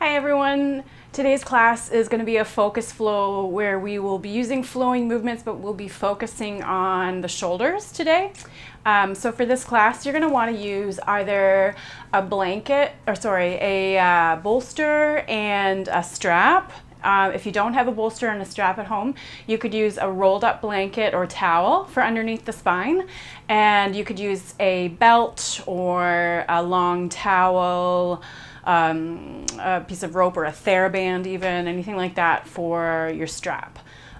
Hi everyone. Today's class is going to be a focus flow where we will be using flowing movements, but we'll be focusing on the shoulders today. So for this class, you're going to want to use either a bolster and a strap. If you don't have a bolster and a strap at home, you could use a rolled up blanket or towel for underneath the spine. And you could use a belt or a long towel, a piece of rope or a TheraBand even, anything like that for your strap.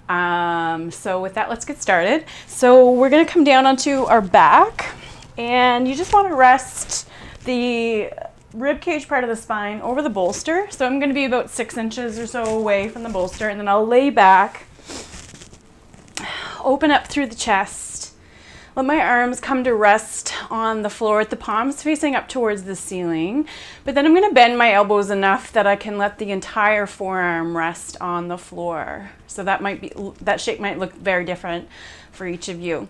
So with that, let's get started. So we're going to come down onto our back, and you just want to rest the rib cage part of the spine over the bolster. So I'm going to be about 6 inches or so away from the bolster, and then I'll lay back, open up through the chest, let my arms come to rest on the floor with the palms facing up towards the ceiling. But then I'm going to bend my elbows enough that I can let the entire forearm rest on the floor. So that shape might look very different for each of you.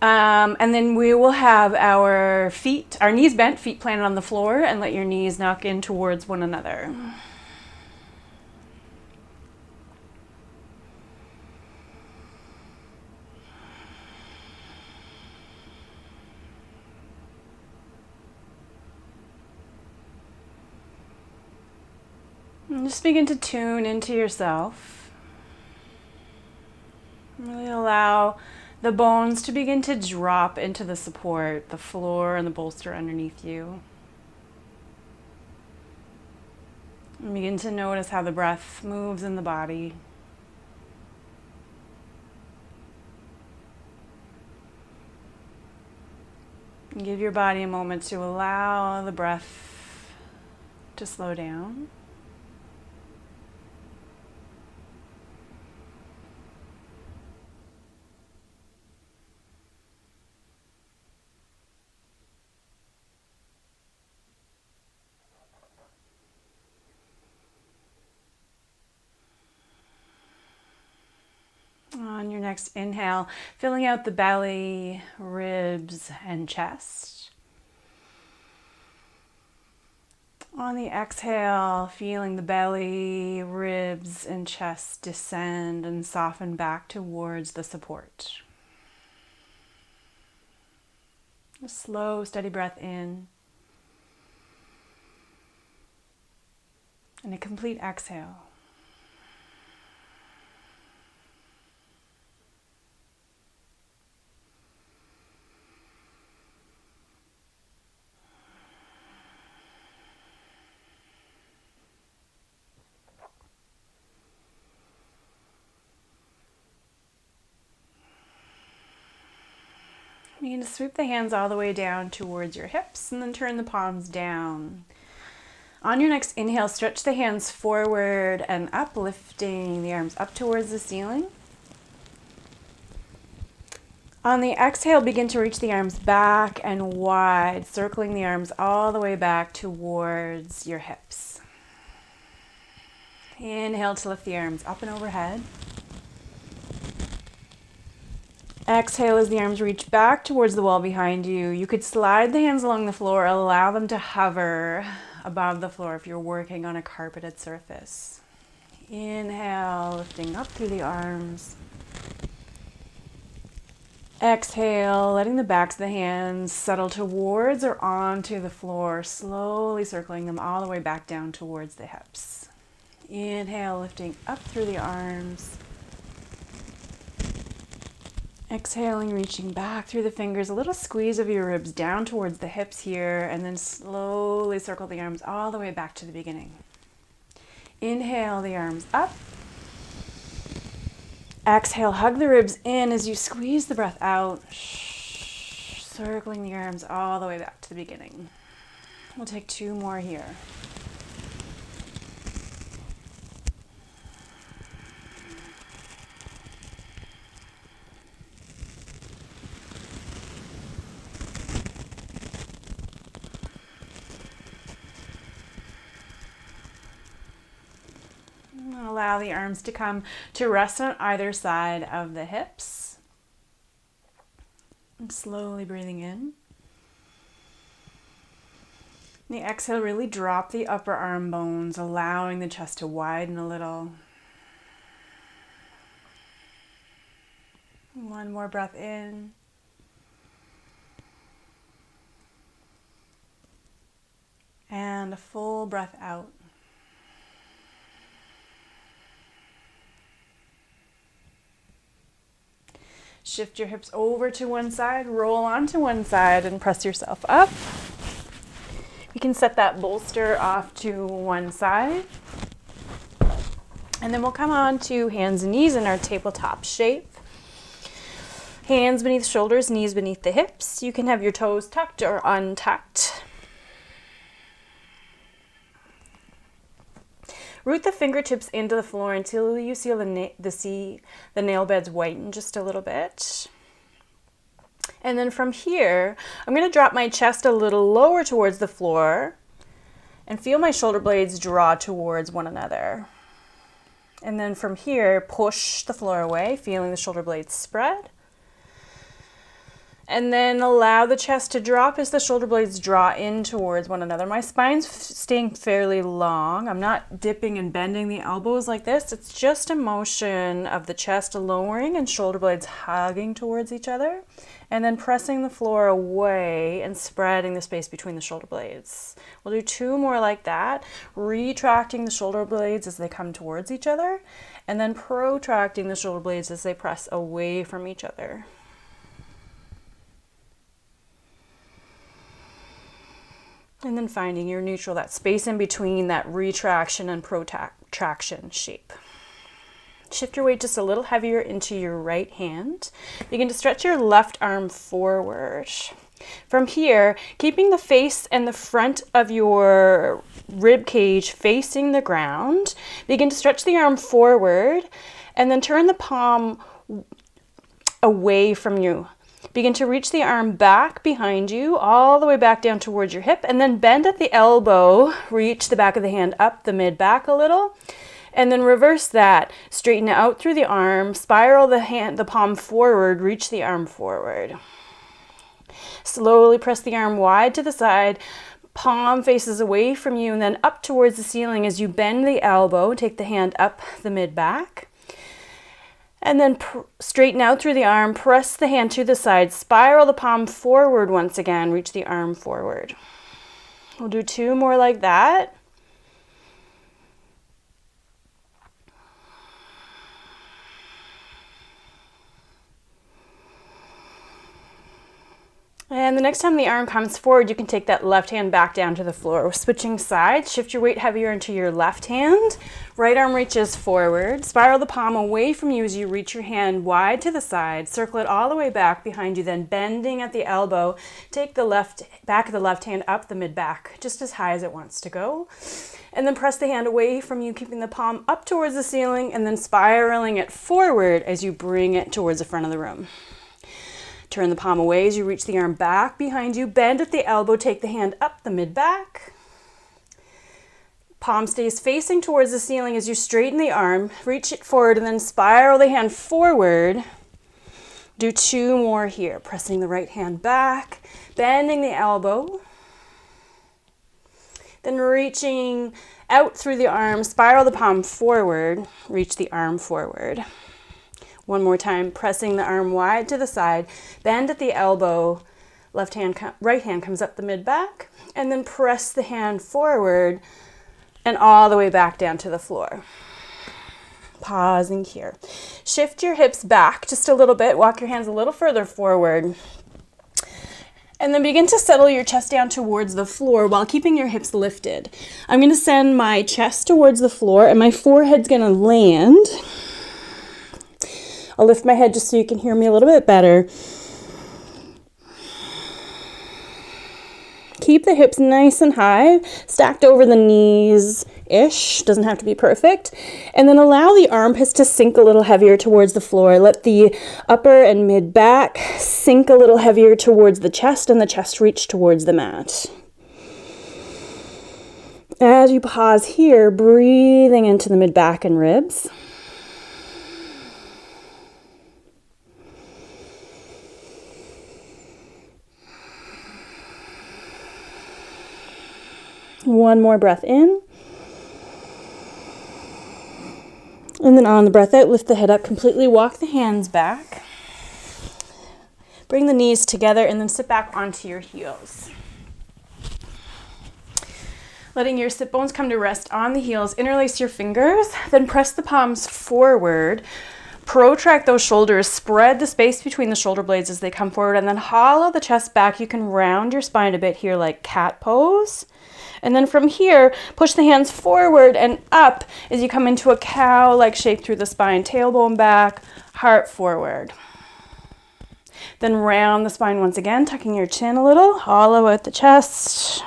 And then we will have our knees bent, feet planted on the floor, and let your knees knock in towards one another. And just begin to tune into yourself. Really allow the bones to begin to drop into the support, the floor and the bolster underneath you. And begin to notice how the breath moves in the body. And give your body a moment to allow the breath to slow down. On your next inhale, filling out the belly, ribs, and chest. On the exhale, feeling the belly, ribs, and chest descend and soften back towards the support. A slow, steady breath in. And a complete exhale. Begin to sweep the hands all the way down towards your hips and then turn the palms down. On your next inhale, stretch the hands forward and up, lifting the arms up towards the ceiling. On the exhale, begin to reach the arms back and wide, circling the arms all the way back towards your hips. Inhale to lift the arms up and overhead. Exhale as the arms reach back towards the wall behind you. You could slide the hands along the floor, allow them to hover above the floor if you're working on a carpeted surface. Inhale, lifting up through the arms. Exhale, letting the backs of the hands settle towards or onto the floor, slowly circling them all the way back down towards the hips. Inhale, lifting up through the arms. Exhaling, reaching back through the fingers, a little squeeze of your ribs down towards the hips here, and then slowly circle the arms all the way back to the beginning. Inhale the arms up. Exhale, hug the ribs in as you squeeze the breath out, circling the arms all the way back to the beginning. We'll take 2 more here. Allow the arms to come to rest on either side of the hips. And slowly breathing in. The exhale, really drop the upper arm bones, allowing the chest to widen a little. One more breath in. And a full breath out. Shift your hips over to one side, roll onto one side, and press yourself up. You can set that bolster off to one side. And then we'll come on to hands and knees in our tabletop shape. Hands beneath shoulders, knees beneath the hips. You can have your toes tucked or untucked. Root the fingertips into the floor until you see the nail beds whiten just a little bit. And then from here, I'm going to drop my chest a little lower towards the floor and feel my shoulder blades draw towards one another. And then from here, push the floor away, feeling the shoulder blades spread. And then allow the chest to drop as the shoulder blades draw in towards one another. My spine's staying fairly long. I'm not dipping and bending the elbows like this. It's just a motion of the chest lowering and shoulder blades hugging towards each other. And then pressing the floor away and spreading the space between the shoulder blades. We'll do 2 more like that, retracting the shoulder blades as they come towards each other, and then protracting the shoulder blades as they press away from each other. And then finding your neutral, that space in between that retraction and protraction shape. Shift your weight just a little heavier into your right hand. Begin to stretch your left arm forward. From here, keeping the face and the front of your rib cage facing the ground, begin to stretch the arm forward and then turn the palm away from you. Begin to reach the arm back behind you, all the way back down towards your hip, and then bend at the elbow, reach the back of the hand up the mid-back a little, and then reverse that. Straighten out through the arm, spiral the palm forward, reach the arm forward. Slowly press the arm wide to the side, palm faces away from you, and then up towards the ceiling as you bend the elbow, take the hand up the mid-back. And then straighten out through the arm, press the hand to the side, spiral the palm forward once again, reach the arm forward. We'll do 2 more like that. And the next time the arm comes forward, you can take that left hand back down to the floor. We're switching sides. Shift your weight heavier into your left hand. Right arm reaches forward. Spiral the palm away from you as you reach your hand wide to the side. Circle it all the way back behind you, then bending at the elbow. Take the back of the left hand up the mid-back, just as high as it wants to go. And then press the hand away from you, keeping the palm up towards the ceiling, and then spiraling it forward as you bring it towards the front of the room. Turn the palm away as you reach the arm back behind you. Bend at the elbow, take the hand up the mid-back. Palm stays facing towards the ceiling as you straighten the arm. Reach it forward and then spiral the hand forward. Do 2 more here. Pressing the right hand back, bending the elbow. Then reaching out through the arm, spiral the palm forward, reach the arm forward. 1 more time, pressing the arm wide to the side, bend at the elbow, right hand comes up the mid-back, and then press the hand forward and all the way back down to the floor. Pausing here. Shift your hips back just a little bit, walk your hands a little further forward, and then begin to settle your chest down towards the floor while keeping your hips lifted. I'm going to send my chest towards the floor and my forehead's going to land. I'll lift my head just so you can hear me a little bit better. Keep the hips nice and high, stacked over the knees-ish, doesn't have to be perfect. And then allow the armpits to sink a little heavier towards the floor. Let the upper and mid-back sink a little heavier towards the chest and the chest reach towards the mat. As you pause here, breathing into the mid-back and ribs. One more breath in. And then on the breath out, lift the head up completely, walk the hands back. Bring the knees together and then sit back onto your heels. Letting your sit bones come to rest on the heels, interlace your fingers, then press the palms forward. Protract those shoulders, spread the space between the shoulder blades as they come forward, and then hollow the chest back. You can round your spine a bit here like cat pose. And then from here, push the hands forward and up as you come into a cow-like shape through the spine. Tailbone back, heart forward. Then round the spine once again, tucking your chin a little, hollow out the chest.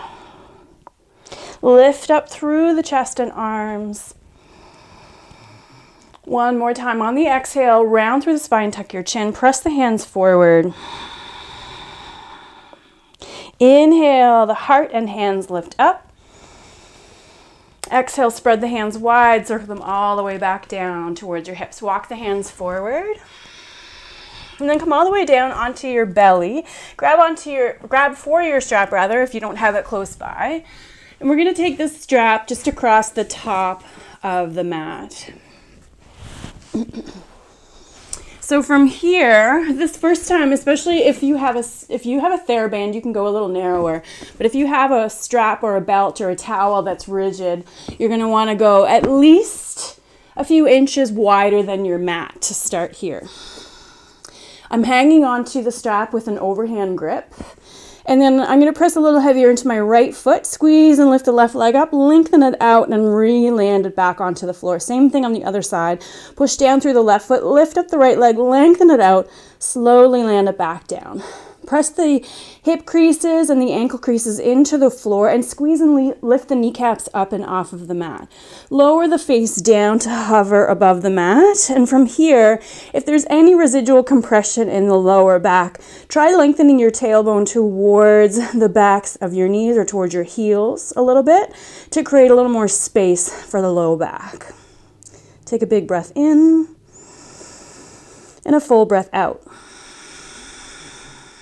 Lift up through the chest and arms. One more time on the exhale, round through the spine, tuck your chin, press the hands forward. Inhale, the heart and hands lift up. Exhale, spread the hands wide, circle them all the way back down towards your hips. Walk the hands forward. And then come all the way down onto your belly. Grab for your strap rather if you don't have it close by. And we're going to take this strap just across the top of the mat. So from here, this first time, especially if you have a TheraBand, you can go a little narrower. But if you have a strap or a belt or a towel that's rigid, you're going to want to go at least a few inches wider than your mat to start here. I'm hanging onto the strap with an overhand grip. And then I'm going to press a little heavier into my right foot, squeeze and lift the left leg up, lengthen it out, and re-land it back onto the floor. Same thing on the other side. Push down through the left foot, lift up the right leg, lengthen it out, slowly land it back down. Press the hip creases and the ankle creases into the floor and squeeze and lift the kneecaps up and off of the mat. Lower the face down to hover above the mat. And from here, if there's any residual compression in the lower back, try lengthening your tailbone towards the backs of your knees or towards your heels a little bit to create a little more space for the low back. Take a big breath in and a full breath out.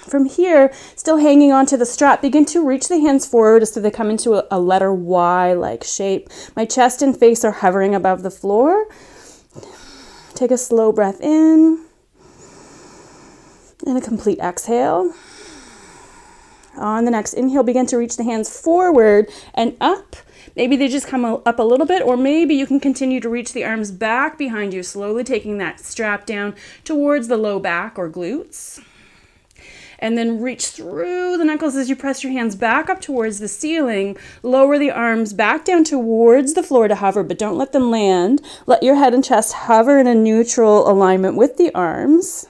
From here, still hanging onto the strap, begin to reach the hands forward so they come into a letter Y-like shape. My chest and face are hovering above the floor. Take a slow breath in and a complete exhale. On the next inhale, begin to reach the hands forward and up. Maybe they just come up a little bit, or maybe you can continue to reach the arms back behind you, slowly taking that strap down towards the low back or glutes. And then reach through the knuckles as you press your hands back up towards the ceiling. Lower the arms back down towards the floor to hover, but don't let them land. Let your head and chest hover in a neutral alignment with the arms.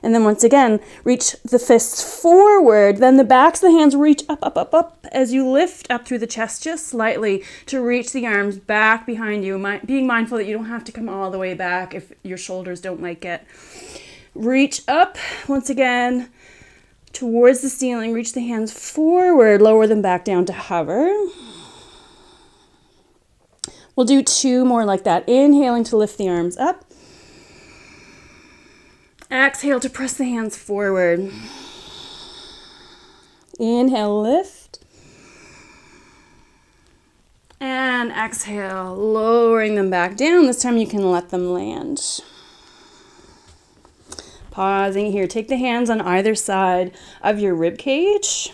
And then once again, reach the fists forward. Then the backs of the hands reach up, up, up, up as you lift up through the chest just slightly to reach the arms back behind you. Being mindful that you don't have to come all the way back if your shoulders don't like it. Reach up once again towards the ceiling. Reach the hands forward. Lower them back down to hover. We'll do 2 more like that. Inhaling to lift the arms up. Exhale to press the hands forward. Inhale, lift. And exhale, lowering them back down. This time you can let them land. Pausing here. Take the hands on either side of your rib cage.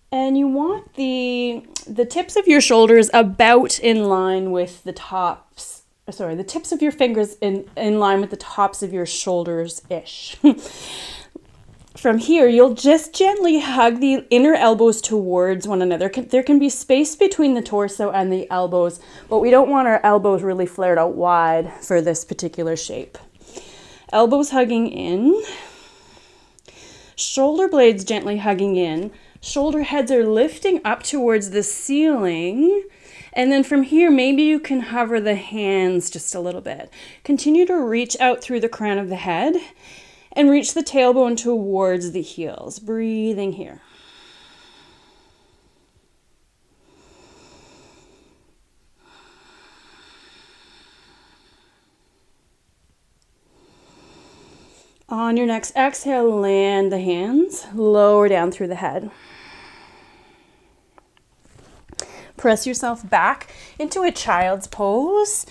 And you want the tips of your shoulders about in line with the the tips of your fingers in line with the tops of your shoulders-ish. From here, you'll just gently hug the inner elbows towards one another. There can be space between the torso and the elbows, but we don't want our elbows really flared out wide for this particular shape. Elbows hugging in, shoulder blades gently hugging in, shoulder heads are lifting up towards the ceiling. And then from here, maybe you can hover the hands just a little bit. Continue to reach out through the crown of the head and reach the tailbone towards the heels. Breathing here. On your next exhale, land the hands, lower down through the head. Press yourself back into a child's pose,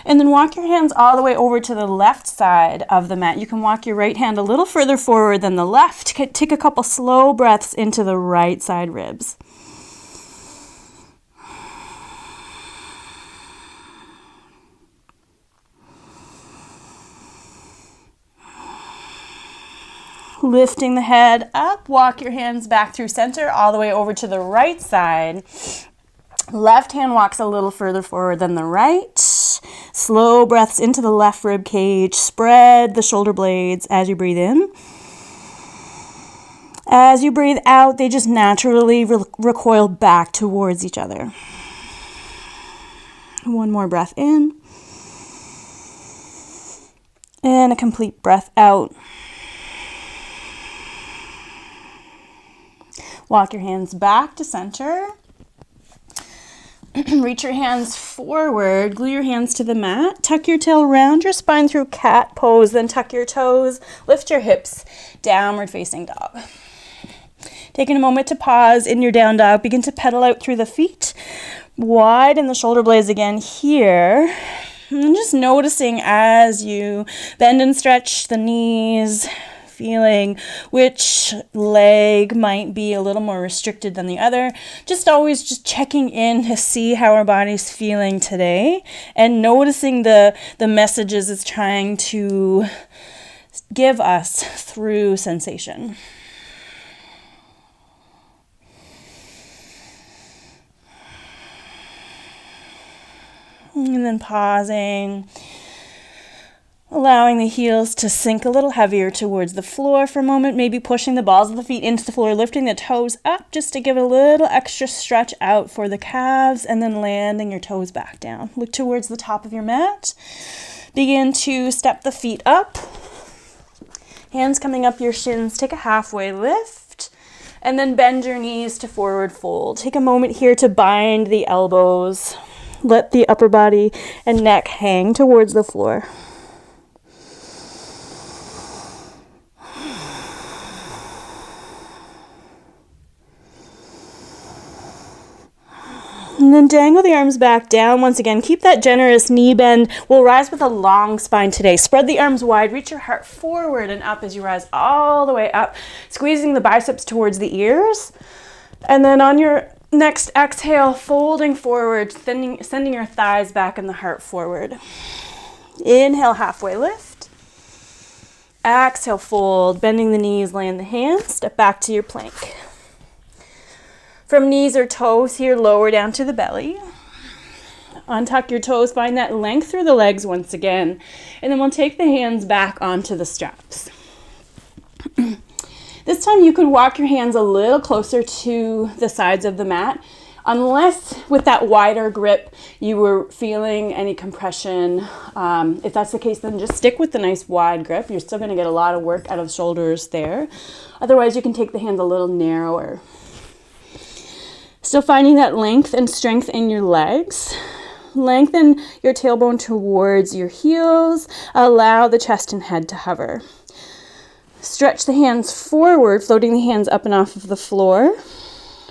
and then walk your hands all the way over to the left side of the mat. You can walk your right hand a little further forward than the left. Take a couple slow breaths into the right side ribs. Lifting the head up, walk your hands back through center all the way over to the right side. Left hand walks a little further forward than the right. Slow breaths into the left rib cage. Spread the shoulder blades as you breathe in. As you breathe out, they just naturally recoil back towards each other. One more breath in. And a complete breath out. Walk your hands back to center. Reach your hands forward. Glue your hands to the mat. Tuck your tail round your spine through cat pose. Then tuck your toes. Lift your hips. Downward facing dog. Taking a moment to pause in your down dog. Begin to pedal out through the feet. Widen the shoulder blades again here. And just noticing as you bend and stretch the knees, feeling which leg might be a little more restricted than the other. Just always just checking in to see how our body's feeling today and noticing the messages it's trying to give us through sensation. And then pausing. Allowing the heels to sink a little heavier towards the floor for a moment, maybe pushing the balls of the feet into the floor, lifting the toes up just to give a little extra stretch out for the calves, and then landing your toes back down. Look towards the top of your mat. Begin to step the feet up. Hands coming up your shins. Take a halfway lift, and then bend your knees to forward fold. Take a moment here to bind the elbows. Let the upper body and neck hang towards the floor. And then dangle the arms back down once again. Keep that generous knee bend. We'll rise with a long spine today. Spread the arms wide. Reach your heart forward and up as you rise all the way up. Squeezing the biceps towards the ears. And then on your next exhale, folding forward, sending your thighs back and the heart forward. Inhale, halfway lift. Exhale, fold. Bending the knees, land the hands. Step back to your plank. From knees or toes here, lower down to the belly. Untuck your toes, find that length through the legs once again. And then we'll take the hands back onto the straps. This time you could walk your hands a little closer to the sides of the mat. Unless with that wider grip you were feeling any compression. If that's the case, then just stick with the nice wide grip. You're still going to get a lot of work out of shoulders there. Otherwise, you can take the hands a little narrower. Still finding that length and strength in your legs. Lengthen your tailbone towards your heels. Allow the chest and head to hover. Stretch the hands forward, floating the hands up and off of the floor.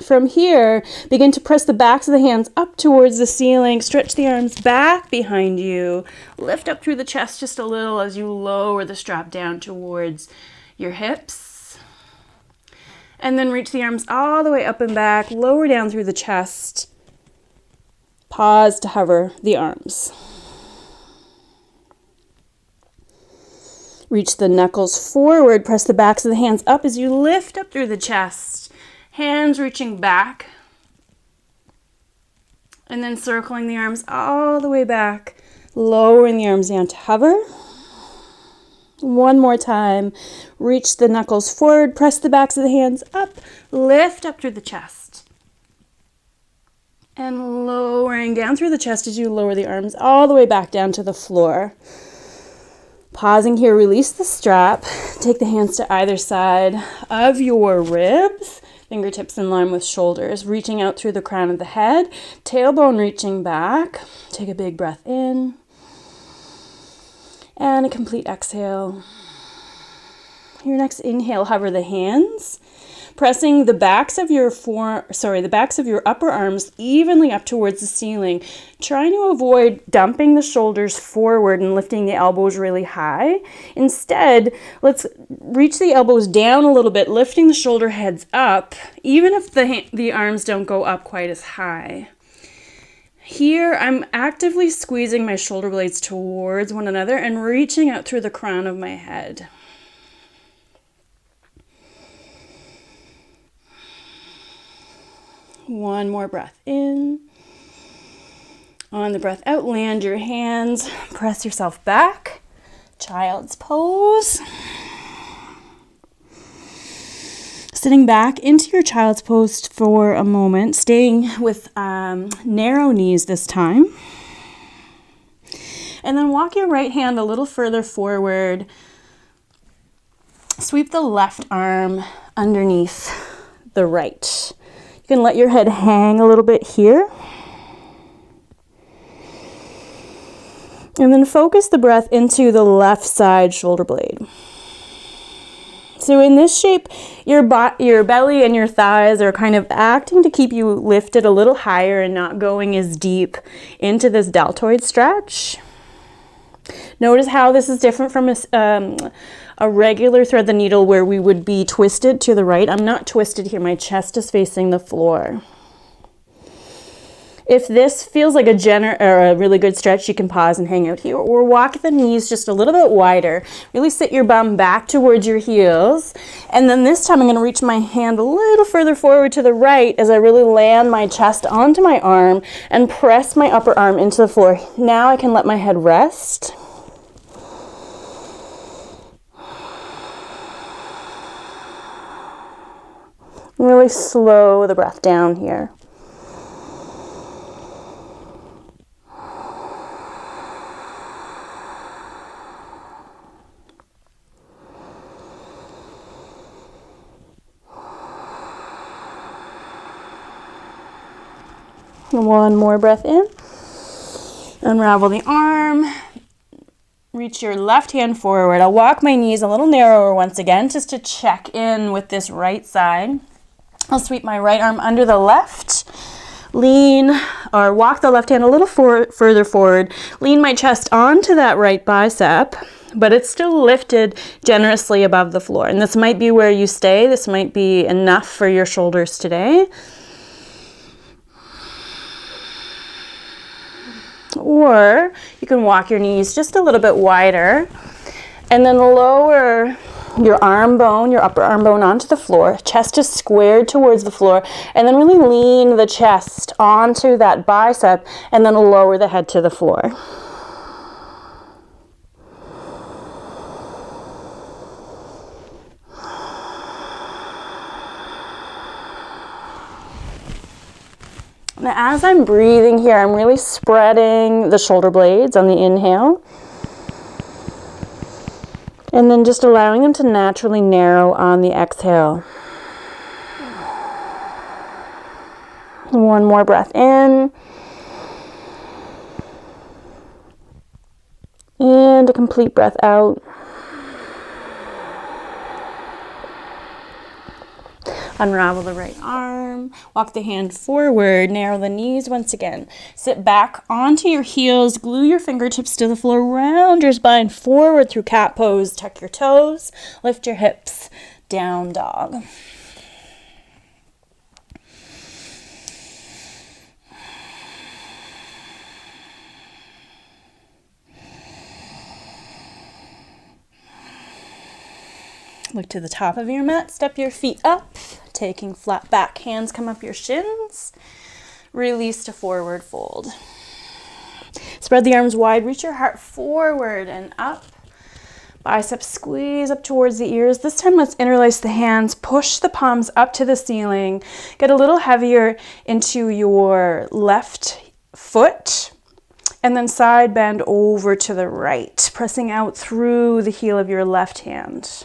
From here, begin to press the backs of the hands up towards the ceiling. Stretch the arms back behind you. Lift up through the chest just a little as you lower the strap down towards your hips. And then reach the arms all the way up and back, lower down through the chest. Pause to hover the arms. Reach the knuckles forward, press the backs of the hands up as you lift up through the chest. Hands reaching back. And then circling the arms all the way back, lowering the arms down to hover. One more time. Reach the knuckles forward, press the backs of the hands up, lift up through the chest. And lowering down through the chest as you lower the arms all the way back down to the floor. Pausing here, release the strap. Take the hands to either side of your ribs. Fingertips in line with shoulders. Reaching out through the crown of the head. Tailbone reaching back. Take a big breath in. And a complete exhale. Your next inhale, hover the hands. pressing the backs of your the backs of your upper arms evenly up towards the ceiling, trying to avoid dumping the shoulders forward and lifting the elbows really high. Instead, let's reach the elbows down a little bit, lifting the shoulder heads up, even if the arms don't go up quite as high. Here, I'm actively squeezing my shoulder blades towards one another and reaching out through the crown of my head. One more breath in. On the breath out, land your hands, press yourself back. Child's pose. Sitting back into your child's pose for a moment, staying with narrow knees this time. And then walk your right hand a little further forward. Sweep the left arm underneath the right. You can let your head hang a little bit here. And then focus the breath into the left side shoulder blade. So in this shape, your belly and your thighs are kind of acting to keep you lifted a little higher and not going as deep into this deltoid stretch. Notice how this is different from a regular thread the needle where we would be twisted to the right. I'm not twisted here. My chest is facing the floor. If this feels like a really good stretch, you can pause and hang out here or walk the knees just a little bit wider. Really sit your bum back towards your heels. And then this time I'm going to reach my hand a little further forward to the right as I really land my chest onto my arm and press my upper arm into the floor. Now I can let my head rest. Really slow the breath down here. One more breath in. Unravel the arm. Reach your left hand forward. I'll walk my knees a little narrower once again just to check in with this right side. I'll sweep my right arm under the left. Lean or walk the left hand a little further forward. Lean my chest onto that right bicep, but it's still lifted generously above the floor. And this might be where you stay. This might be enough for your shoulders today. Or you can walk your knees just a little bit wider and then lower your arm bone, your upper arm bone onto the floor. Chest is squared towards the floor, and then really lean the chest onto that bicep and then lower the head to the floor. Now, as I'm breathing here, I'm really spreading the shoulder blades on the inhale. And then just allowing them to naturally narrow on the exhale. One more breath in. And a complete breath out. Unravel the right arm, walk the hand forward, narrow the knees once again. Sit back onto your heels, glue your fingertips to the floor, round your spine forward through cat pose, tuck your toes, lift your hips, down dog. Look to the top of your mat, step your feet up, taking flat back, hands come up your shins, release to forward fold. Spread the arms wide, reach your heart forward and up, biceps squeeze up towards the ears. This time let's interlace the hands, push the palms up to the ceiling, get a little heavier into your left foot, and then side bend over to the right, pressing out through the heel of your left hand.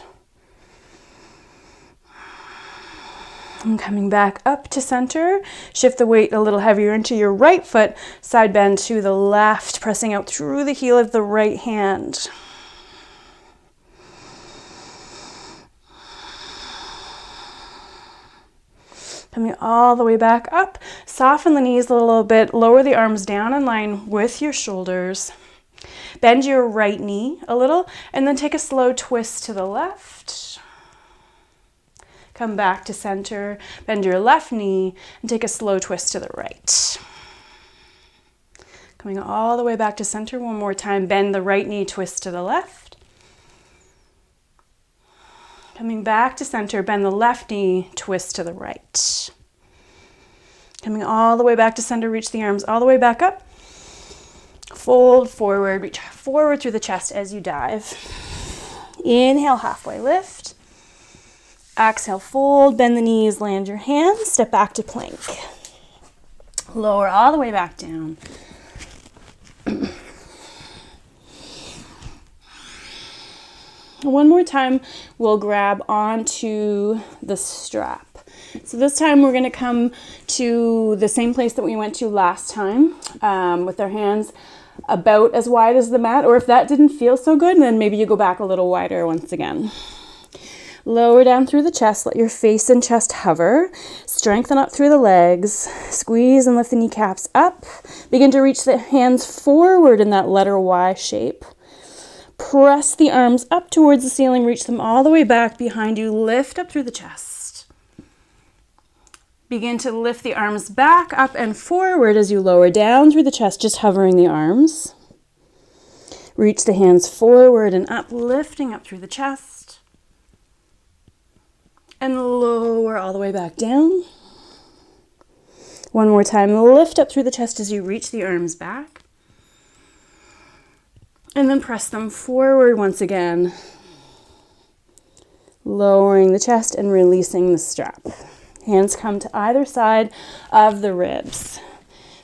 And coming back up to center, shift the weight a little heavier into your right foot, side bend to the left, pressing out through the heel of the right hand. Coming all the way back up. Soften the knees a little bit. Lower the arms down in line with your shoulders. Bend your right knee a little, and then take a slow twist to the left. Come back to center. Bend your left knee, and take a slow twist to the right. Coming all the way back to center one more time. Bend the right knee, twist to the left. Coming back to center, bend the left knee, twist to the right. Coming all the way back to center, reach the arms all the way back up. Fold forward, reach forward through the chest as you dive. Inhale, halfway lift. Exhale, fold, bend the knees, land your hands, step back to plank. Lower all the way back down. One more time, we'll grab onto the strap. So this time we're going to come to the same place that we went to last time, with our hands about as wide as the mat, or if that didn't feel so good, then maybe you go back a little wider once again. Lower down through the chest, let your face and chest hover. Strengthen up through the legs. Squeeze and lift the kneecaps up. Begin to reach the hands forward in that letter Y shape. Press the arms up towards the ceiling, reach them all the way back behind you, lift up through the chest. Begin to lift the arms back up and forward as you lower down through the chest, just hovering the arms. Reach the hands forward and up, lifting up through the chest. And lower all the way back down. One more time, lift up through the chest as you reach the arms back. And then press them forward once again, lowering the chest and releasing the strap. Hands come to either side of the ribs.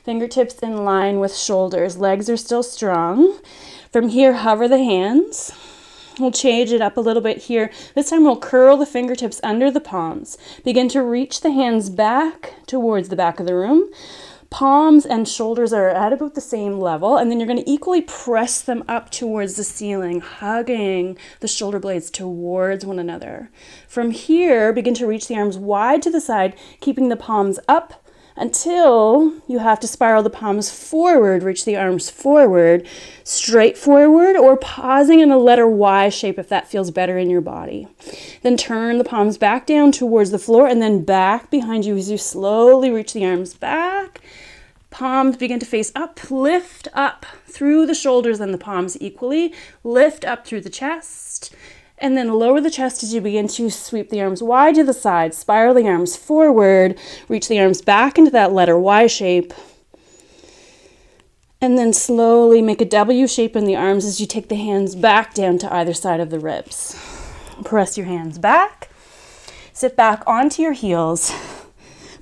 Fingertips in line with shoulders. Legs are still strong. From here, hover the hands. We'll change it up a little bit here. This time we'll curl the fingertips under the palms. Begin to reach the hands back towards the back of the room. Palms and shoulders are at about the same level, and then you're going to equally press them up towards the ceiling, hugging the shoulder blades towards one another. From here, begin to reach the arms wide to the side, keeping the palms up until you have to spiral the palms forward, reach the arms forward, straight forward, or pausing in a letter Y shape if that feels better in your body. Then turn the palms back down towards the floor and then back behind you as you slowly reach the arms back. Palms begin to face up, lift up through the shoulders and the palms equally, lift up through the chest, and then lower the chest as you begin to sweep the arms wide to the side, spiral the arms forward, reach the arms back into that letter Y shape, and then slowly make a W shape in the arms as you take the hands back down to either side of the ribs. Press your hands back, sit back onto your heels,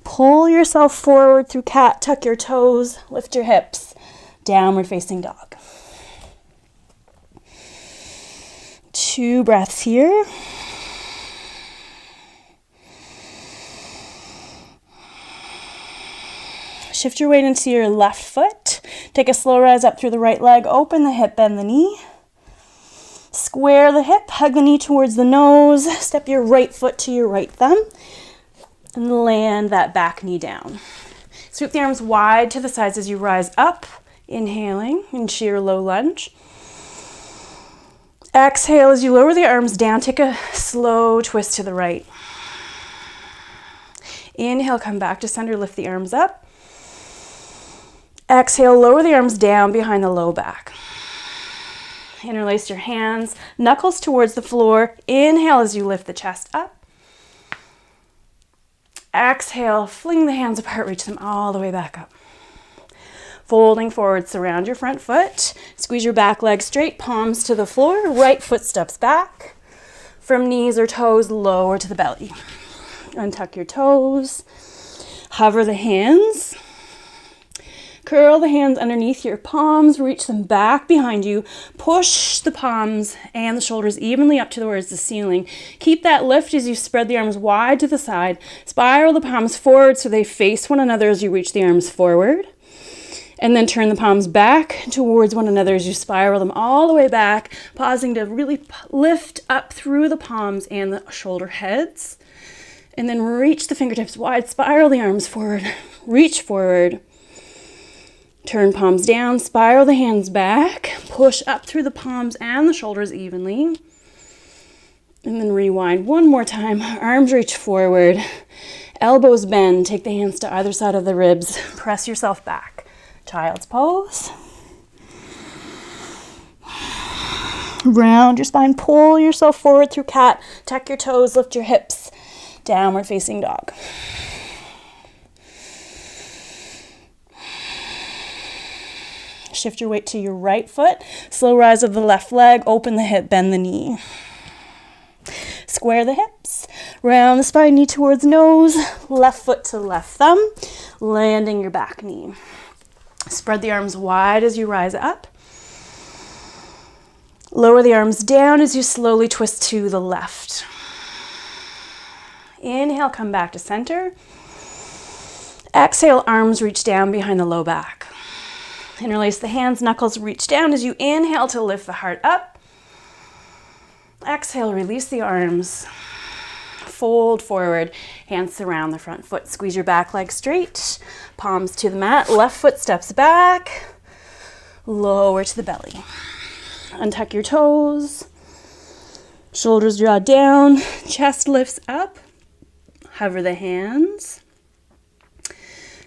pull yourself forward through cat, tuck your toes, lift your hips, downward facing dog. 2 breaths here. Shift your weight into your left foot. Take a slow rise up through the right leg. Open the hip, bend the knee. Square the hip, hug the knee towards the nose. Step your right foot to your right thumb. And land that back knee down. Sweep the arms wide to the sides as you rise up. Inhaling in sheer low lunge. Exhale as you lower the arms down. Take a slow twist to the right. Inhale, come back to center. Lift the arms up. Exhale, lower the arms down behind the low back. Interlace your hands, knuckles towards the floor. Inhale as you lift the chest up. Exhale, fling the hands apart, reach them all the way back up. Folding forward, surround your front foot. Squeeze your back leg straight, palms to the floor. Right foot steps back. From knees or toes, lower to the belly. Untuck your toes. Hover the hands. Curl the hands underneath your palms, reach them back behind you. Push the palms and the shoulders evenly up towards the ceiling. Keep that lift as you spread the arms wide to the side. Spiral the palms forward so they face one another as you reach the arms forward. And then turn the palms back towards one another as you spiral them all the way back, pausing to really lift up through the palms and the shoulder heads. And then reach the fingertips wide, spiral the arms forward, reach forward. Turn palms down, spiral the hands back, push up through the palms and the shoulders evenly. And then rewind one more time, arms reach forward, elbows bend, take the hands to either side of the ribs, press yourself back. Child's pose. Round your spine, pull yourself forward through cat, tuck your toes, lift your hips, downward facing dog. Shift your weight to your right foot, slow rise of the left leg, open the hip, bend the knee. Square the hips, round the spine, knee towards nose, left foot to left thumb, landing your back knee. Spread the arms wide as you rise up. Lower the arms down as you slowly twist to the left. Inhale, come back to center. Exhale, arms reach down behind the low back. Interlace the hands, knuckles reach down as you inhale to lift the heart up. Exhale, release the arms. Fold forward, hands surround the front foot. Squeeze your back leg straight, palms to the mat. Left foot steps back, lower to the belly. Untuck your toes, shoulders draw down, chest lifts up. Hover the hands.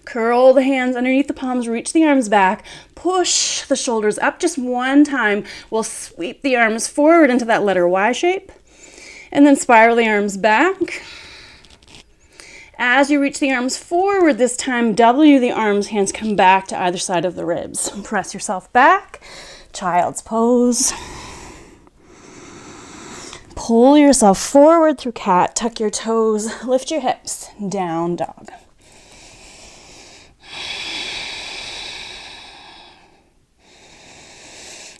Curl the hands underneath the palms, reach the arms back, push the shoulders up just one time. We'll sweep the arms forward into that letter Y shape, and then spiral the arms back. As you reach the arms forward this time, W the arms, hands come back to either side of the ribs. Press yourself back, child's pose. Pull yourself forward through cat, tuck your toes, lift your hips, down dog.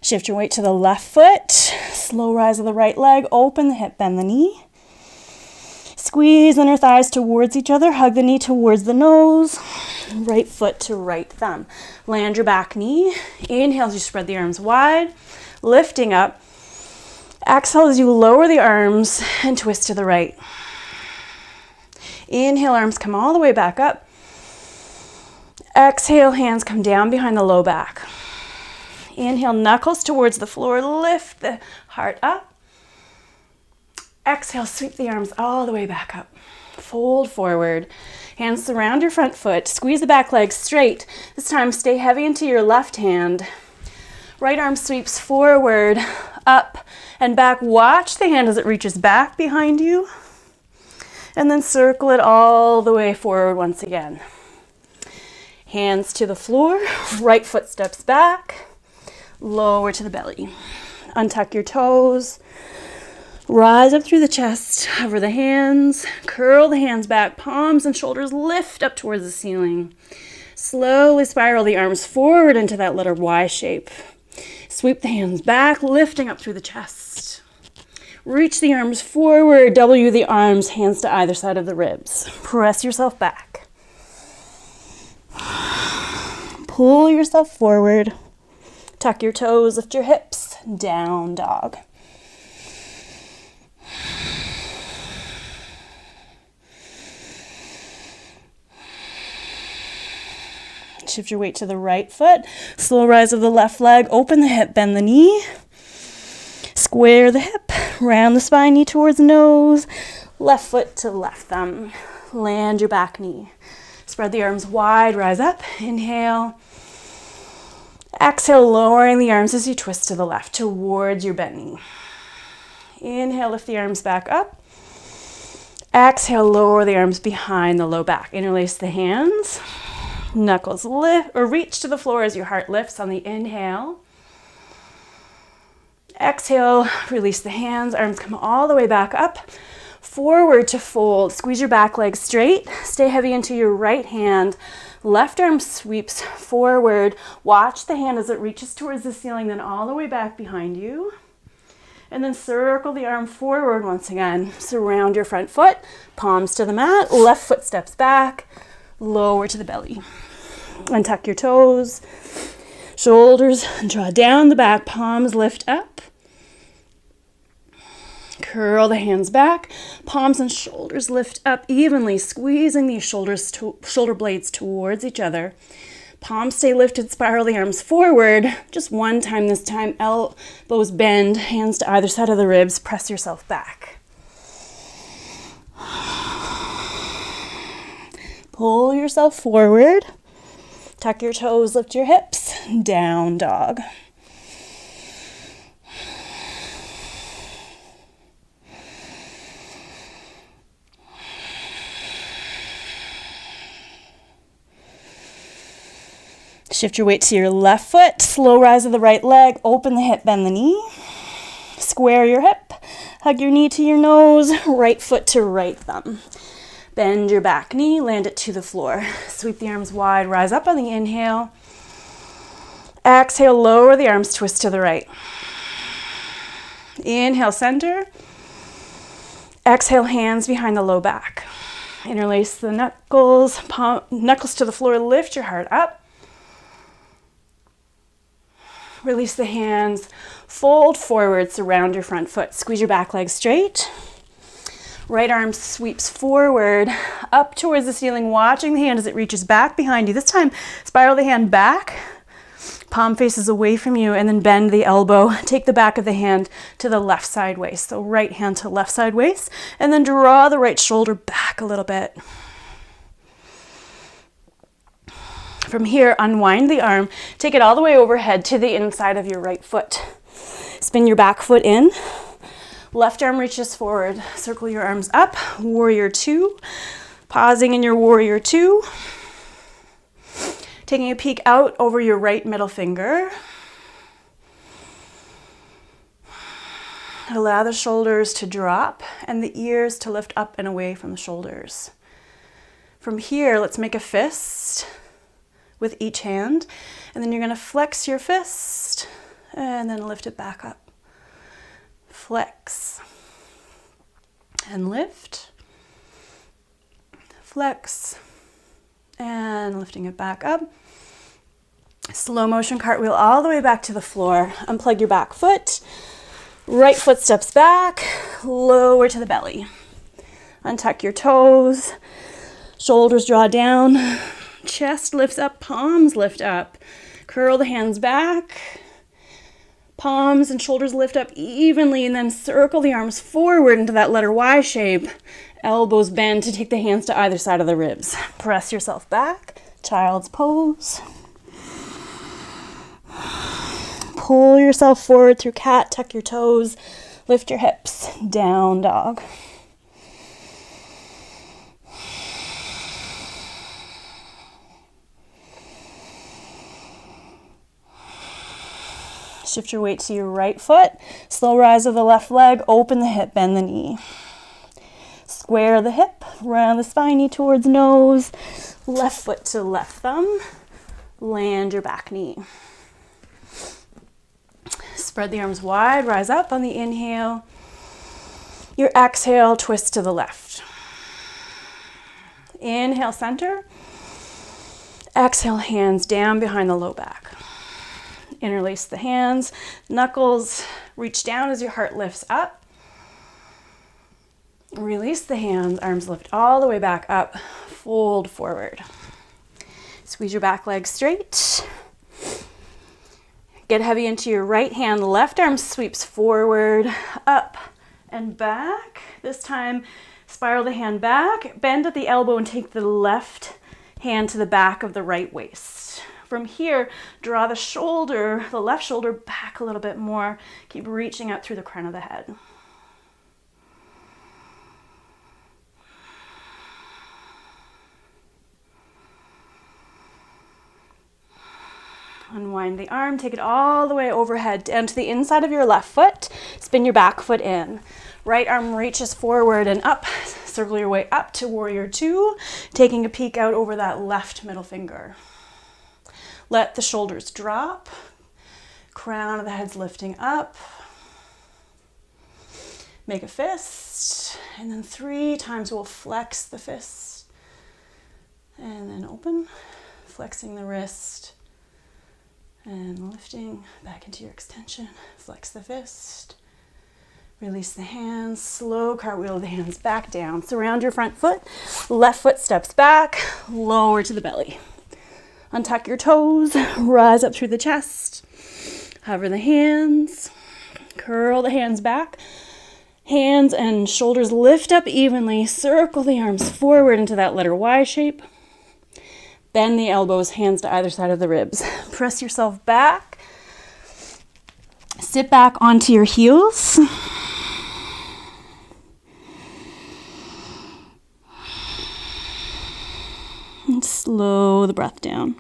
Shift your weight to the left foot, slow rise of the right leg, open the hip, bend the knee. Squeeze inner thighs towards each other, hug the knee towards the nose, right foot to right thumb. Land your back knee, inhale as you spread the arms wide, lifting up. Exhale as you lower the arms and twist to the right. Inhale, arms come all the way back up. Exhale, hands come down behind the low back. Inhale, knuckles towards the floor, lift the heart up. Exhale, sweep the arms all the way back up. Fold forward, hands surround your front foot, squeeze the back leg straight. This time, stay heavy into your left hand. Right arm sweeps forward, up and back. Watch the hand as it reaches back behind you. And then circle it all the way forward once again. Hands to the floor, right foot steps back. Lower to the belly. Untuck your toes. Rise up through the chest. Hover the hands. Curl the hands back. Palms and shoulders lift up towards the ceiling. Slowly spiral the arms forward into that letter Y shape. Sweep the hands back, lifting up through the chest. Reach the arms forward. W the arms, hands to either side of the ribs. Press yourself back. Pull yourself forward. Tuck your toes, lift your hips, down dog. Shift your weight to the right foot. Slow rise of the left leg, open the hip, bend the knee. Square the hip, round the spine, knee towards nose. Left foot to left thumb. Land your back knee. Spread the arms wide, rise up, inhale. Exhale, lowering the arms as you twist to the left towards your bent knee. Inhale, lift the arms back up. Exhale, lower the arms behind the low back. Interlace the hands. Knuckles lift or reach to the floor as your heart lifts on the inhale. Exhale, release the hands. Arms come all the way back up. Forward to fold. Squeeze your back leg straight. Stay heavy into your right hand. Left arm sweeps forward. Watch the hand as it reaches towards the ceiling, then all the way back behind you. And then circle the arm forward once again. Surround your front foot. Palms to the mat. Left foot steps back. Lower to the belly. Untuck your toes. Shoulders draw down the back. Palms lift up. Curl the hands back, palms and shoulders lift up evenly, squeezing these shoulder blades towards each other. Palms stay lifted, spiral the arms forward. Just one time this time, elbows bend, hands to either side of the ribs, press yourself back. Pull yourself forward, tuck your toes, lift your hips, down dog. Shift your weight to your left foot, slow rise of the right leg, open the hip, bend the knee, square your hip, hug your knee to your nose, right foot to right thumb. Bend your back knee, land it to the floor. Sweep the arms wide, rise up on the inhale. Exhale, lower the arms, twist to the right. Inhale, center. Exhale, hands behind the low back. Interlace the knuckles, knuckles to the floor, lift your heart up. Release the hands, fold forward, surround your front foot. Squeeze your back leg straight. Right arm sweeps forward, up towards the ceiling, watching the hand as it reaches back behind you. This time, spiral the hand back, palm faces away from you, and then bend the elbow. Take the back of the hand to the left side waist. So right hand to left side waist, and then draw the right shoulder back a little bit. From here, unwind the arm, take it all the way overhead to the inside of your right foot. Spin your back foot in, left arm reaches forward, circle your arms up, warrior two, pausing in your warrior two, taking a peek out over your right middle finger. Allow the shoulders to drop and the ears to lift up and away from the shoulders. From here, let's make a fist with each hand, and then you're going to flex your fist and then lift it back up. Flex and lift, flex and lifting it back up. Slow motion cartwheel all the way back to the floor. Unplug your back foot, right foot steps back, lower to the belly. Untuck your toes, shoulders draw down. Chest lifts up, palms lift up. Curl the hands back. Palms and shoulders lift up evenly, and then circle the arms forward into that letter Y shape. Elbows bend to take the hands to either side of the ribs. Press yourself back, child's pose. Pull yourself forward through cat, tuck your toes, lift your hips, down dog. Shift your weight to your right foot. Slow rise of the left leg. Open the hip, bend the knee. Square the hip, round the spine, knee towards nose. Left foot to left thumb. Land your back knee. Spread the arms wide, rise up on the inhale. Your exhale, twist to the left. Inhale, center. Exhale, hands down behind the low back. Interlace the hands, knuckles reach down as your heart lifts up. Release the hands, arms lift all the way back up, fold forward. Squeeze your back leg straight. Get heavy into your right hand, left arm sweeps forward, up and back. This time, spiral the hand back, bend at the elbow and take the left hand to the back of the right waist. From here, draw the left shoulder back a little bit more. Keep reaching out through the crown of the head. Unwind the arm, take it all the way overhead down to the inside of your left foot. Spin your back foot in. Right arm reaches forward and up. Circle your way up to warrior two, taking a peek out over that left middle finger. Let the shoulders drop. Crown of the head's lifting up. Make a fist. And then 3 times we'll flex the fist. And then open. Flexing the wrist. And lifting back into your extension. Flex the fist. Release the hands, slow cartwheel the hands back down. Surround your front foot, left foot steps back, lower to the belly. Untuck your toes, rise up through the chest. Hover the hands, curl the hands back. Hands and shoulders lift up evenly, circle the arms forward into that letter Y shape. Bend the elbows, hands to either side of the ribs. Press yourself back. Sit back onto your heels. And slow the breath down.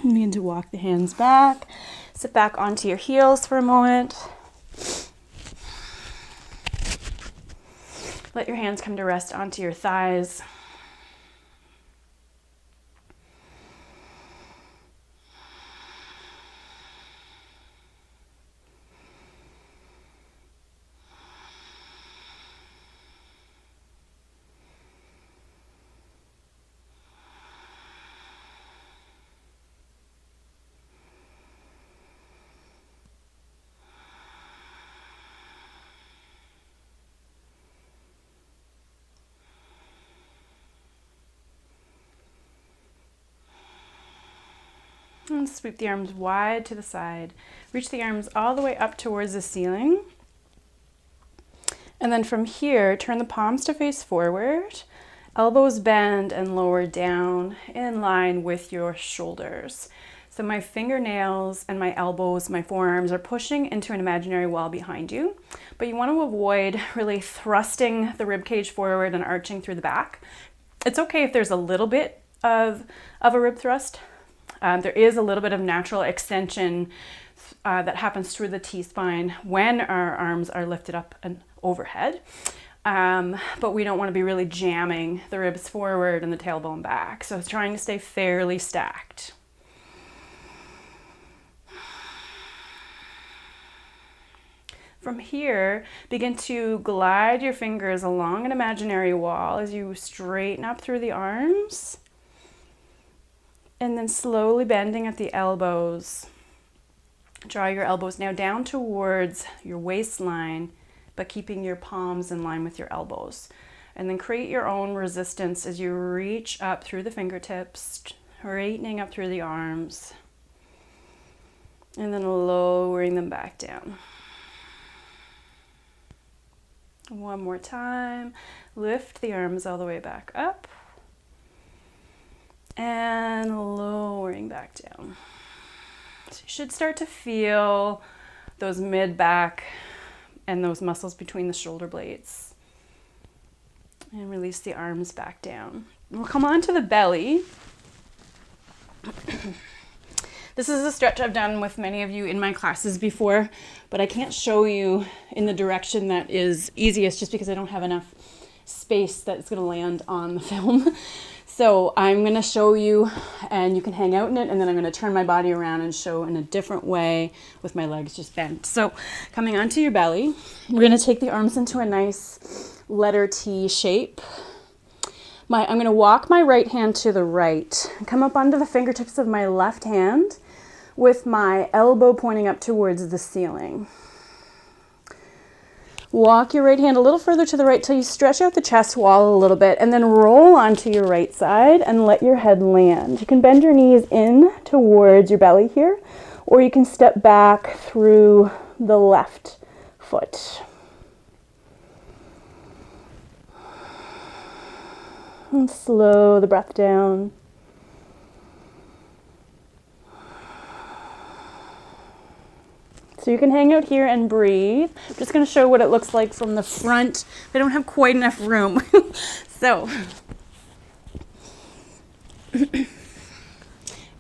Begin to walk the hands back. Sit back onto your heels for a moment. Let your hands come to rest onto your thighs. And sweep the arms wide to the side. Reach the arms all the way up towards the ceiling. And then from here, turn the palms to face forward. Elbows bend and lower down in line with your shoulders. So my fingernails and my elbows, my forearms are pushing into an imaginary wall behind you. But you want to avoid really thrusting the rib cage forward and arching through the back. It's okay if there's a little bit of a rib thrust. There is a little bit of natural extension that happens through the T-spine when our arms are lifted up and overhead. But we don't want to be really jamming the ribs forward and the tailbone back. So it's trying to stay fairly stacked. From here, begin to glide your fingers along an imaginary wall as you straighten up through the arms. And then slowly bending at the elbows. Draw your elbows now down towards your waistline, but keeping your palms in line with your elbows. And then create your own resistance as you reach up through the fingertips, straightening up through the arms, and then lowering them back down. One more time. Lift the arms all the way back up. And lowering back down. So you should start to feel those mid-back and those muscles between the shoulder blades. And release the arms back down. We'll come on to the belly. This is a stretch I've done with many of you in my classes before, but I can't show you in the direction that is easiest just because I don't have enough space that's going to land on the film. So I'm going to show you, and you can hang out in it, and then I'm going to turn my body around and show in a different way with my legs just bent. So coming onto your belly, we're going to take the arms into a nice letter T shape. I'm going to walk my right hand to the right, come up onto the fingertips of my left hand with my elbow pointing up towards the ceiling. Walk your right hand a little further to the right till you stretch out the chest wall a little bit, and then roll onto your right side and let your head land. You can bend your knees in towards your belly here, or you can step back through the left foot. And slow the breath down. So you can hang out here and breathe. I'm just going to show what it looks like from the front. I don't have quite enough room. So,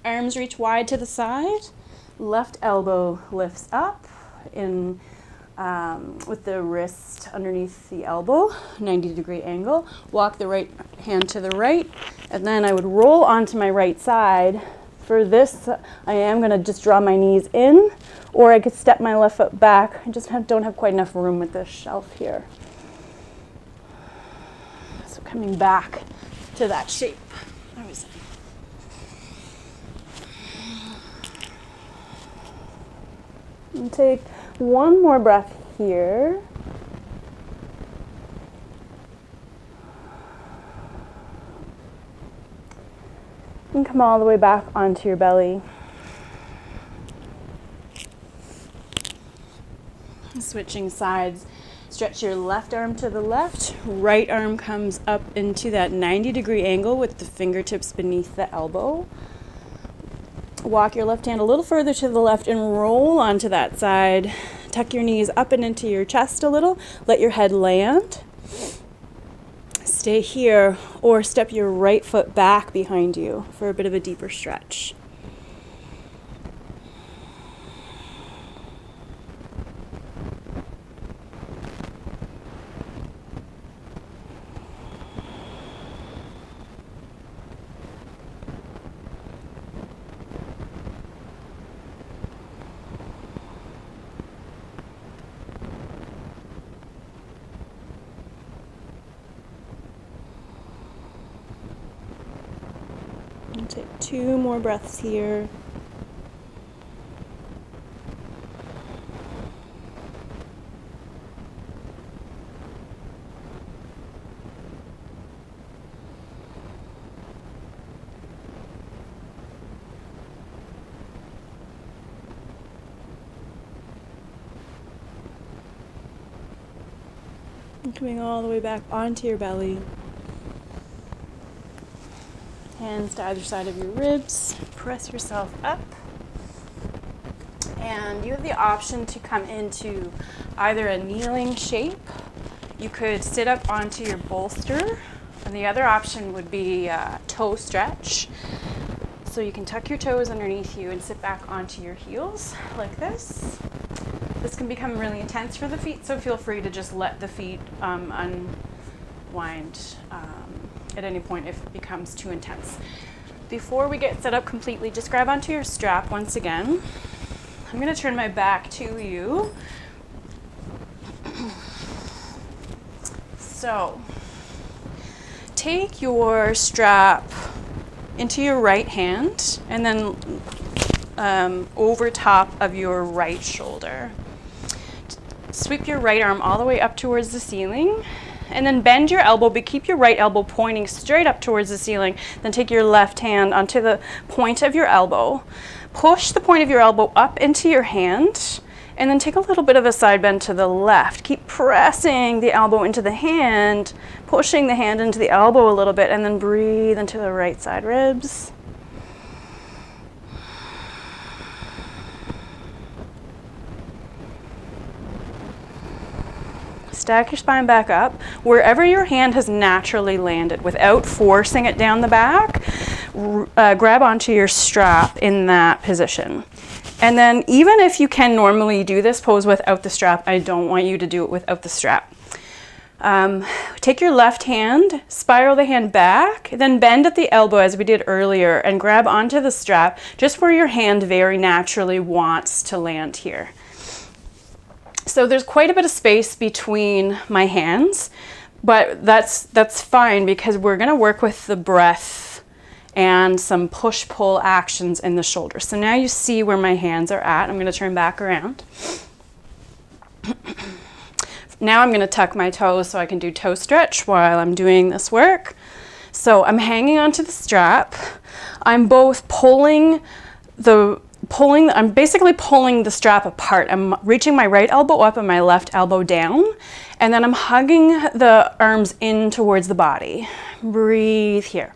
arms reach wide to the side. Left elbow lifts up in with the wrist underneath the elbow, 90-degree angle. Walk the right hand to the right, and then I would roll onto my right side For this, I am going to just draw my knees in, or I could step my left foot back. I just don't have quite enough room with this shelf here. So coming back to that shape. And take one more breath here. And come all the way back onto your belly. Switching sides. Stretch your left arm to the left. Right arm comes up into that 90-degree angle with the fingertips beneath the elbow. Walk your left hand a little further to the left and roll onto that side. Tuck your knees up and into your chest a little. Let your head land. Stay here or step your right foot back behind you for a bit of a deeper stretch. Take 2 more breaths here. And coming all the way back onto your belly. Hands to either side of your ribs. Press yourself up. And you have the option to come into either a kneeling shape. You could sit up onto your bolster. And the other option would be a toe stretch. So you can tuck your toes underneath you and sit back onto your heels like this. This can become really intense for the feet, so feel free to just let the feet unwind at any point if it becomes too intense. Before we get set up completely, just grab onto your strap once again. I'm going to turn my back to you. So, take your strap into your right hand and then over top of your right shoulder. Sweep your right arm all the way up towards the ceiling. And then bend your elbow, but keep your right elbow pointing straight up towards the ceiling. Then take your left hand onto the point of your elbow. Push the point of your elbow up into your hand, and then take a little bit of a side bend to the left. Keep pressing the elbow into the hand, pushing the hand into the elbow a little bit, and then breathe into the right side ribs. Stack your spine back up. Wherever your hand has naturally landed, without forcing it down the back, grab onto your strap in that position. And then even if you can normally do this pose without the strap, I don't want you to do it without the strap. Take your left hand, spiral the hand back, then bend at the elbow as we did earlier and grab onto the strap just where your hand very naturally wants to land here. So there's quite a bit of space between my hands, but that's fine because we're going to work with the breath and some push-pull actions in the shoulder. So now you see where my hands are at. I'm going to turn back around. Now I'm going to tuck my toes so I can do toe stretch while I'm doing this work. So I'm hanging onto the strap. I'm both I'm basically pulling the strap apart. I'm reaching my right elbow up and my left elbow down, and then I'm hugging the arms in towards the body. Breathe here.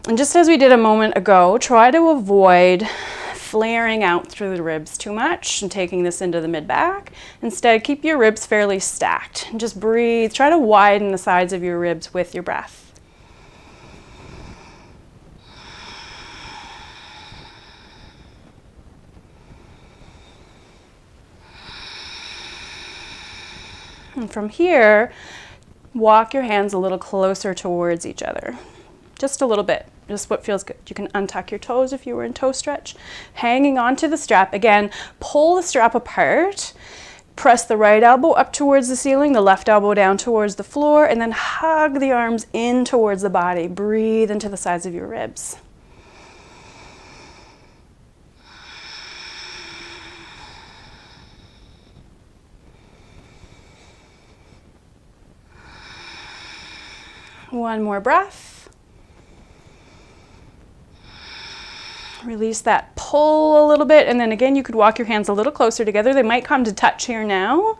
And just as we did a moment ago, try to avoid flaring out through the ribs too much and taking this into the mid-back. Instead, keep your ribs fairly stacked and just breathe. Try to widen the sides of your ribs with your breath. And from here, walk your hands a little closer towards each other, just a little bit. just what feels good. You can untuck your toes if you were in toe stretch. Hanging onto the strap, again, pull the strap apart, press the right elbow up towards the ceiling, the left elbow down towards the floor, and then hug the arms in towards the body. Breathe into the sides of your ribs. One more breath. Release that pull a little bit, and then again you could walk your hands a little closer together. They might come to touch here now.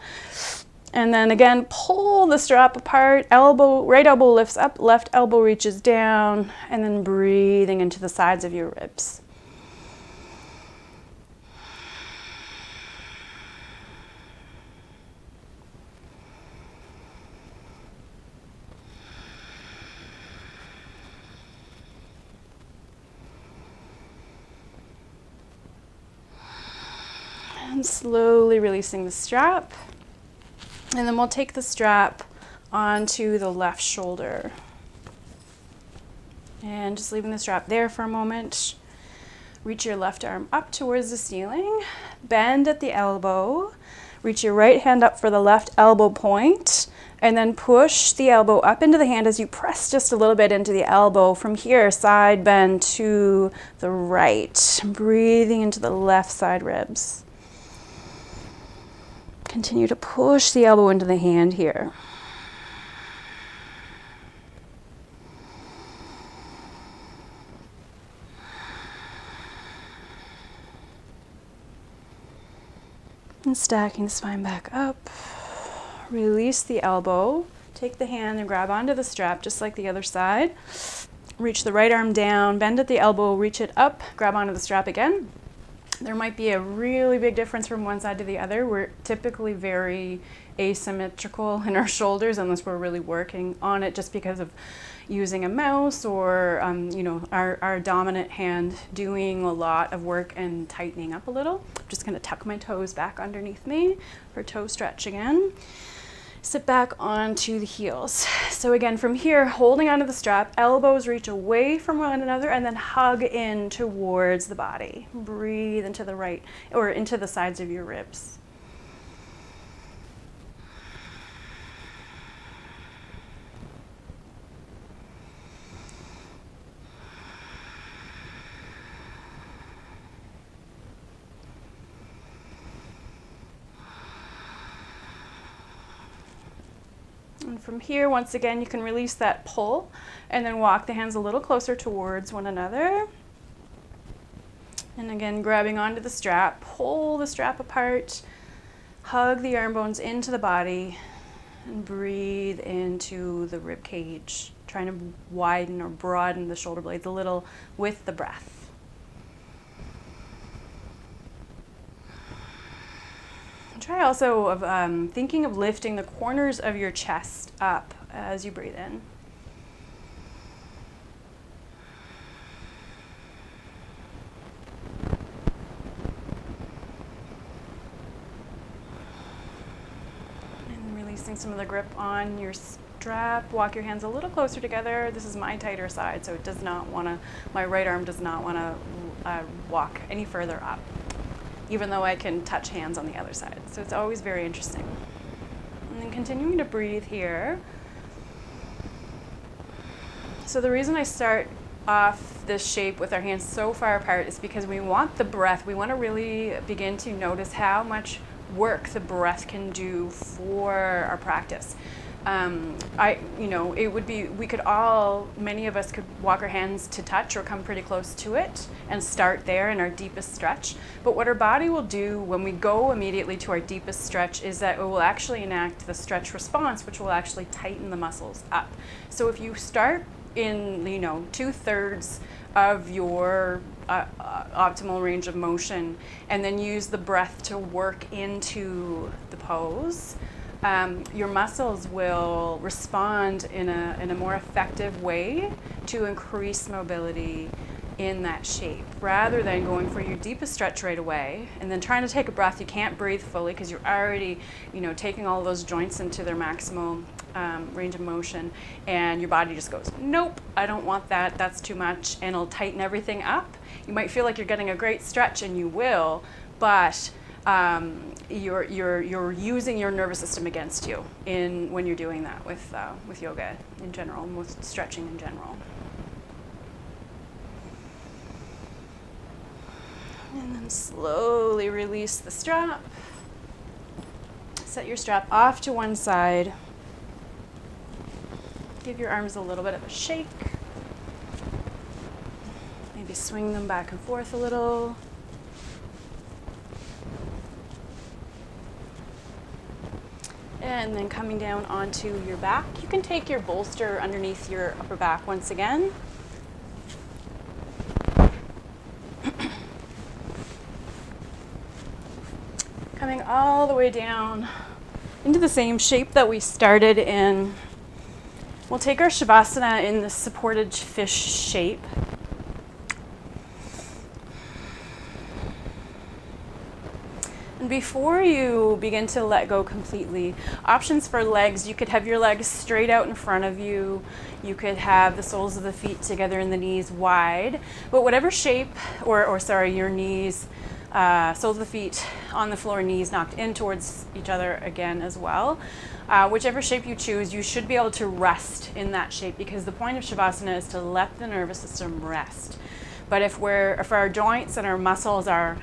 And then again, pull the strap apart, right elbow lifts up, left elbow reaches down, and then breathing into the sides of your ribs. And slowly releasing the strap. And then we'll take the strap onto the left shoulder. And just leaving the strap there for a moment. Reach your left arm up towards the ceiling. Bend at the elbow. Reach your right hand up for the left elbow point. And then push the elbow up into the hand as you press just a little bit into the elbow. From here, side bend to the right. Breathing into the left side ribs. Continue to push the elbow into the hand here. And stacking the spine back up. Release the elbow. Take the hand and grab onto the strap just like the other side. Reach the right arm down, bend at the elbow, reach it up, grab onto the strap again. There might be a really big difference from one side to the other. We're typically very asymmetrical in our shoulders unless we're really working on it just because of using a mouse or our dominant hand doing a lot of work and tightening up a little. I'm just going to tuck my toes back underneath me for toe stretch again. Sit back onto the heels. So again, from here, holding onto the strap, elbows reach away from one another and then hug in towards the body. Breathe into the right or into the sides of your ribs. And from here, once again, you can release that pull and then walk the hands a little closer towards one another. And again, grabbing onto the strap, pull the strap apart, hug the arm bones into the body, and breathe into the rib cage, trying to widen or broaden the shoulder blades a little with the breath. Try also of thinking of lifting the corners of your chest up as you breathe in. And releasing some of the grip on your strap. Walk your hands a little closer together. This is my tighter side, so it does not want to, my right arm does not want to walk any further up, even though I can touch hands on the other side. So it's always very interesting. And then continuing to breathe here. So the reason I start off this shape with our hands so far apart is because we want the breath. We want to really begin to notice how much work the breath can do for our practice. It would be, many of us could walk our hands to touch or come pretty close to it and start there in our deepest stretch. But what our body will do when we go immediately to our deepest stretch is that it will actually enact the stretch response, which will actually tighten the muscles up. So if you start in, 2/3 of your optimal range of motion and then use the breath to work into the pose, your muscles will respond in a more effective way to increase mobility in that shape, rather than going for your deepest stretch right away and then trying to take a breath. You can't breathe fully because you're already, taking all those joints into their maximum range of motion, and your body just goes, nope, I don't want that, that's too much, and it'll tighten everything up. You might feel like you're getting a great stretch, and you will, but you're using your nervous system against you when you're doing that with yoga in general, and with stretching in general. And then slowly release the strap. Set your strap off to one side. Give your arms a little bit of a shake. Maybe swing them back and forth a little. And then coming down onto your back. You can take your bolster underneath your upper back once again. Coming all the way down into the same shape that we started in. We'll take our Shavasana in the supported fish shape. And before you begin to let go completely, options for legs, you could have your legs straight out in front of you. You could have the soles of the feet together and the knees wide. But whatever shape, your knees, soles of the feet on the floor, knees knocked in towards each other again as well. Whichever shape you choose, you should be able to rest in that shape, because the point of Shavasana is to let the nervous system rest. But if our joints and our muscles are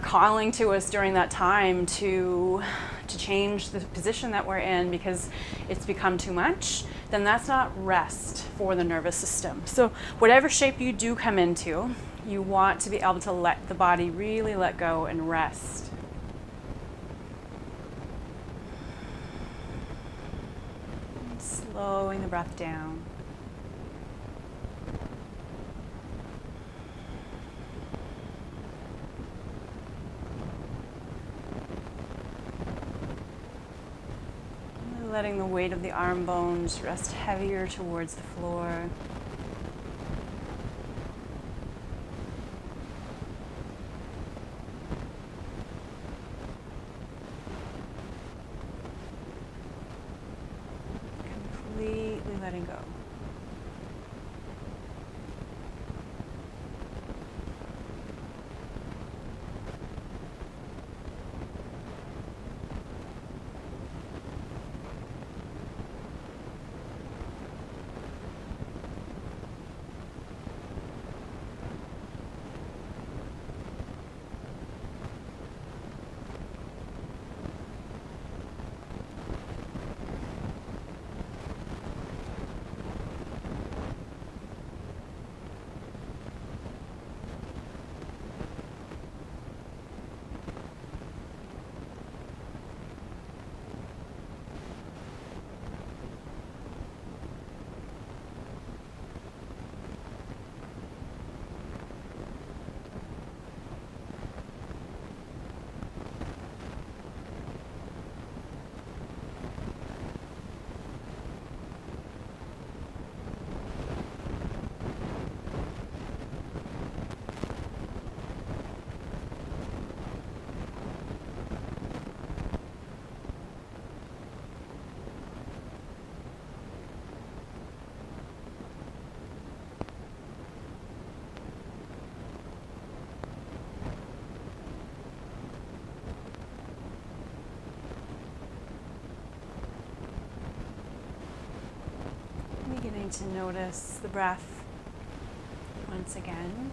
calling to us during that time to change the position that we're in because it's become too much, then that's not rest for the nervous system. So whatever shape you do come into, you want to be able to let the body really let go and rest. And slowing the breath down. Letting the weight of the arm bones rest heavier towards the floor. Completely letting go. Beginning to notice the breath once again.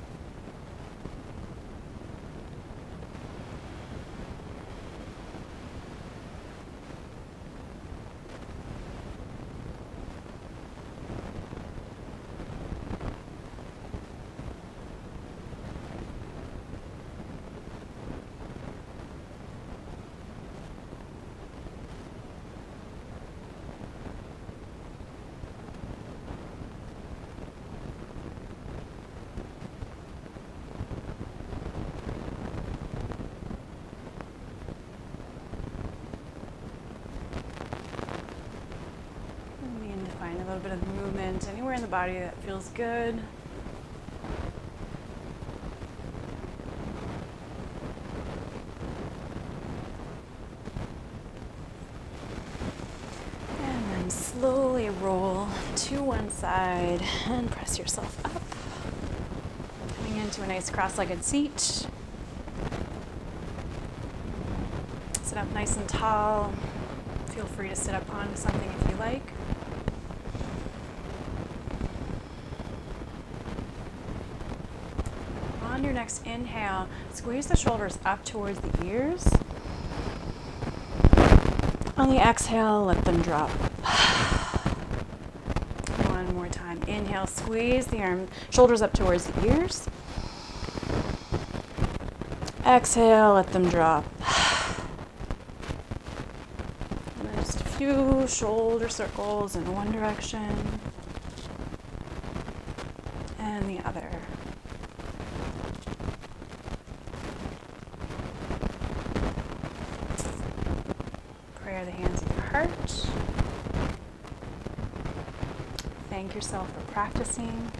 Find a little bit of movement anywhere in the body that feels good. one side and press yourself up. Coming into a nice cross-legged seat. Sit up nice and tall. Feel free to sit up onto something if you like. On your next inhale, squeeze the shoulders up towards the ears. On the exhale, let them drop. One more time. Inhale, squeeze the shoulders up towards the ears. Exhale, let them drop. And then just a few shoulder circles in one direction and the other. Prayer the hands of your heart. Thank yourself for practicing.